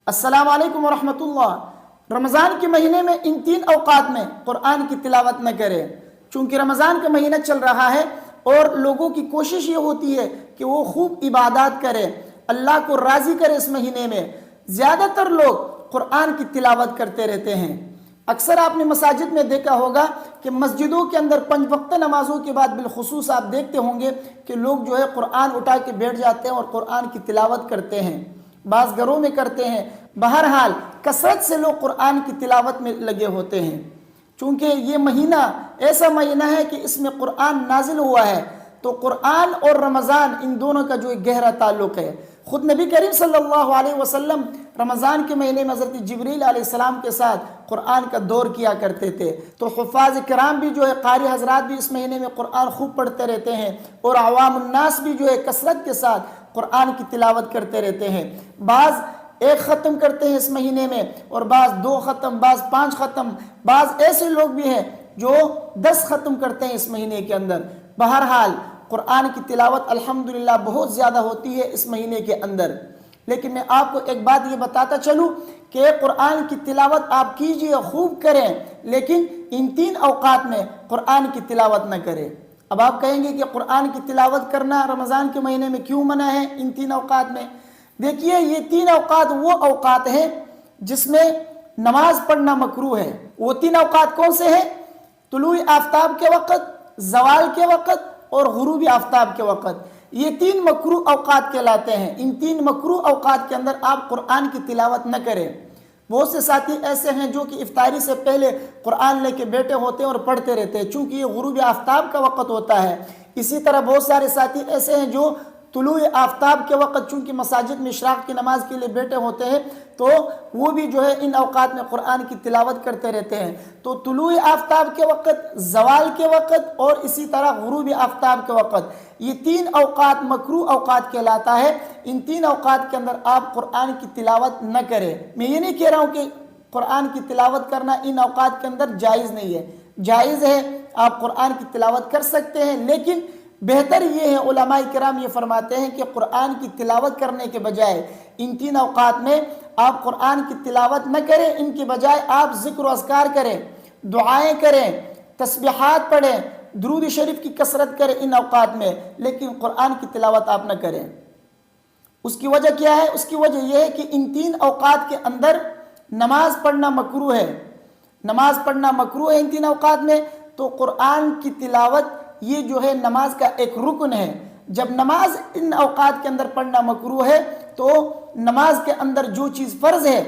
السلام علیکم ورحمۃ اللہ۔ رمضان کے مہینے میں ان 3 اوقات میں قرآن کی تلاوت نہ کریں، چونکہ رمضان کا مہینہ چل رہا ہے اور لوگوں کی کوشش یہ ہوتی ہے کہ وہ خوب عبادات کریں، اللہ کو راضی کرے۔ اس مہینے میں زیادہ تر لوگ قرآن کی تلاوت کرتے رہتے ہیں۔ اکثر آپ نے مساجد میں دیکھا ہوگا کہ مسجدوں کے اندر 5 وقت نمازوں کے بعد بالخصوص آپ دیکھتے ہوں گے کہ لوگ جو ہے قرآن اٹھا کے بیٹھ جاتے ہیں اور قرآن کی تلاوت کرتے ہیں، بعض گھروں میں کرتے ہیں۔ بہرحال کثرت سے لوگ قرآن کی تلاوت میں لگے ہوتے ہیں، چونکہ یہ مہینہ ایسا مہینہ ہے کہ اس میں قرآن نازل ہوا ہے، تو قرآن اور رمضان ان دونوں کا جو ایک گہرا تعلق ہے۔ خود نبی کریم صلی اللہ علیہ وسلم رمضان کے مہینے میں حضرت جبریل علیہ السلام کے ساتھ قرآن کا دور کیا کرتے تھے، تو حفاظ کرام بھی جو ہے، قاری حضرات بھی اس مہینے میں قرآن خوب پڑھتے رہتے ہیں، اور عوام الناس بھی جو ہے کثرت کے ساتھ قرآن کی تلاوت کرتے رہتے ہیں۔ بعض 1 ختم کرتے ہیں اس مہینے میں، اور بعض 2 ختم، بعض 5 ختم، بعض ایسے لوگ بھی ہیں جو 10 ختم کرتے ہیں اس مہینے کے اندر۔ بہرحال قرآن کی تلاوت الحمدللہ بہت زیادہ ہوتی ہے اس مہینے کے اندر، لیکن میں آپ کو ایک بات یہ بتاتا چلوں کہ قرآن کی تلاوت آپ کیجئے، خوب کریں، لیکن ان 3 اوقات میں قرآن کی تلاوت نہ کریں۔ اب آپ کہیں گے کہ قرآن کی تلاوت کرنا رمضان کے مہینے میں کیوں منع ہے ان 3 اوقات میں؟ دیکھیے، یہ 3 اوقات وہ اوقات ہیں جس میں نماز پڑھنا مکروہ ہے۔ وہ 3 اوقات کون سے ہیں؟ طلوع آفتاب کے وقت، زوال کے وقت اور غروب آفتاب کے وقت۔ یہ 3 مکروہ اوقات کہلاتے ہیں۔ ان 3 مکروہ اوقات کے اندر آپ قرآن کی تلاوت نہ کریں۔ بہت سے ساتھی ایسے ہیں جو کہ افطاری سے پہلے قرآن لے کے بیٹھے ہوتے ہیں اور پڑھتے رہتے ہیں، چونکہ یہ غروب آفتاب کا وقت ہوتا ہے۔ اسی طرح بہت سارے ساتھی ایسے ہیں جو طلوع آفتاب کے وقت چونکہ مساجد میں اشراق کی نماز کے لیے بیٹھے ہوتے ہیں، تو وہ بھی جو ہے ان اوقات میں قرآن کی تلاوت کرتے رہتے ہیں۔ تو طلوع آفتاب کے وقت، زوال کے وقت اور اسی طرح غروب آفتاب کے وقت، یہ 3 اوقات مکروہ اوقات کہلاتا ہے۔ ان 3 اوقات کے اندر آپ قرآن کی تلاوت نہ کریں۔ میں یہ نہیں کہہ رہا ہوں کہ قرآن کی تلاوت کرنا ان اوقات کے اندر جائز نہیں ہے، جائز ہے، آپ قرآن کی تلاوت کر سکتے ہیں، لیکن بہتر یہ ہے، علماء کرام یہ فرماتے ہیں کہ قرآن کی تلاوت کرنے کے بجائے ان 3 اوقات میں آپ قرآن کی تلاوت نہ کریں، ان کے بجائے آپ ذکر و اذکار کریں، دعائیں کریں، تسبیحات پڑھیں، درود شریف کی کثرت کریں ان اوقات میں، لیکن قرآن کی تلاوت آپ نہ کریں۔ اس کی وجہ کیا ہے؟ اس کی وجہ یہ ہے کہ ان 3 اوقات کے اندر نماز پڑھنا مکروہ ہے، نماز پڑھنا مکروہ ہے ان 3 اوقات میں۔ تو قرآن کی تلاوت یہ جو ہے نماز کا ایک رکن ہے۔ جب نماز ان اوقات کے اندر پڑھنا مکروہ ہے، تو نماز کے اندر جو چیز فرض ہے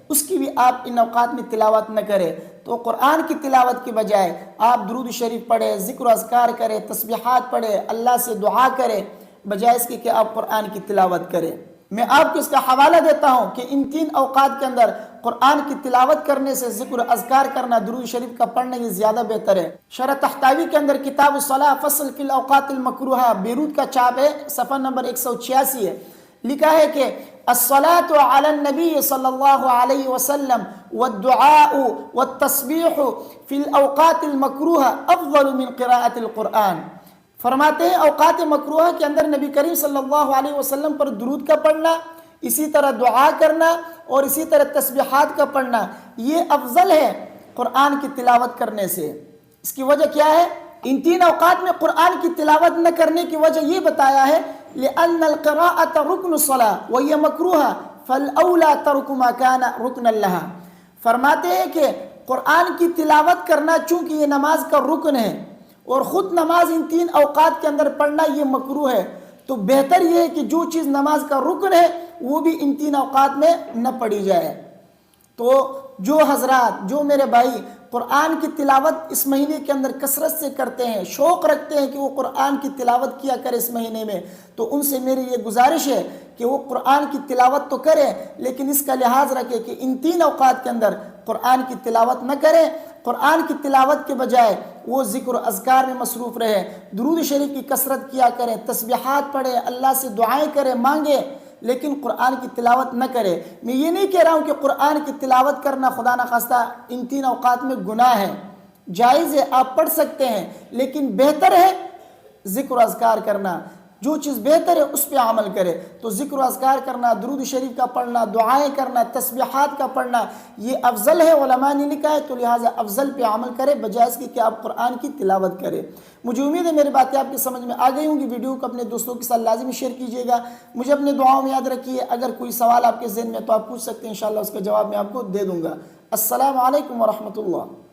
اس کی بھی آپ ان اوقات میں تلاوت نہ کریں۔ تو قرآن کی تلاوت کے بجائے آپ درود شریف پڑھیں، ذکر و اذکار کریں، تسبیحات پڑھیں، اللہ سے دعا کریں، بجائے اس کے کہ آپ قرآن کی تلاوت کریں۔ میں آپ کو اس کا حوالہ دیتا ہوں کہ ان 3 اوقات کے اندر قرآن کی تلاوت کرنے سے ذکر و اذکار کرنا، درود شریف کا پڑھنا، یہ زیادہ بہتر ہے۔ شرح تحتاوی کے اندر کتاب الصلاۃ فصل فی الاوقات المکروہہ، بیروت کا چاپ ہے، صفحہ نمبر 186 ہے، لکھا ہے کہ الصلاۃ علی النبی صلی اللہ علیہ وسلم والدعاء والتسبیح فی الاوقات المکروہہ افضل من قراءۃ القرآن۔ فرماتے ہیں اوقات مکروہہ کے اندر نبی کریم صلی اللہ علیہ وسلم پر درود کا پڑھنا، اسی طرح دعا کرنا اور اسی طرح تسبیحات کا پڑھنا، یہ افضل ہے قرآن کی تلاوت کرنے سے۔ اس کی وجہ کیا ہے؟ ان 3 اوقات میں قرآن کی تلاوت نہ کرنے کی وجہ یہ بتایا ہے، لأن القراءة رکن الصلاة وهي مکروہہ فالأولى ترک ما كان رکنا لها۔ فرماتے ہیں کہ قرآن کی تلاوت کرنا چونکہ یہ نماز کا رکن ہے، اور خود نماز ان 3 اوقات کے اندر پڑھنا یہ مکروہ ہے، تو بہتر یہ ہے کہ جو چیز نماز کا رکن ہے وہ بھی ان 3 اوقات میں نہ پڑھی جائے۔ تو جو حضرات، جو میرے بھائی قرآن کی تلاوت اس مہینے کے اندر کثرت سے کرتے ہیں، شوق رکھتے ہیں کہ وہ قرآن کی تلاوت کیا کرے اس مہینے میں، تو ان سے میری یہ گزارش ہے کہ وہ قرآن کی تلاوت تو کریں، لیکن اس کا لحاظ رکھیں کہ ان 3 اوقات کے اندر قرآن کی تلاوت نہ کریں۔ قرآن کی تلاوت کے بجائے وہ ذکر و اذکار میں مصروف رہے، درود شریف کی کثرت کیا کریں، تسبیحات پڑھیں، اللہ سے دعائیں کریں، مانگیں، لیکن قرآن کی تلاوت نہ کرے۔ میں یہ نہیں کہہ رہا ہوں کہ قرآن کی تلاوت کرنا خدا نخواستہ ان 3 اوقات میں گناہ ہے، جائز ہے، آپ پڑھ سکتے ہیں، لیکن بہتر ہے ذکر و اذکار کرنا۔ جو چیز بہتر ہے اس پہ عمل کرے۔ تو ذکر و اذکار کرنا، درود شریف کا پڑھنا، دعائیں کرنا، تسبیحات کا پڑھنا، یہ افضل ہے، علماء نے لکھا ہے، تو لہٰذا افضل پہ عمل کرے بجائے اس کی کہ آپ قرآن کی تلاوت کرے۔ مجھے امید ہے میری باتیں آپ کی سمجھ میں آ گئی ہوں گی۔ ویڈیو کو اپنے دوستوں کے ساتھ لازمی شیئر کیجیے گا۔ مجھے اپنے دعاؤں میں یاد رکھیے۔ اگر کوئی سوال آپ کے ذہن میں تو آپ پوچھ سکتے ہیں، انشاءاللہ اس کا جواب میں آپ کو دے دوں گا۔ السلام علیکم ورحمۃ اللہ۔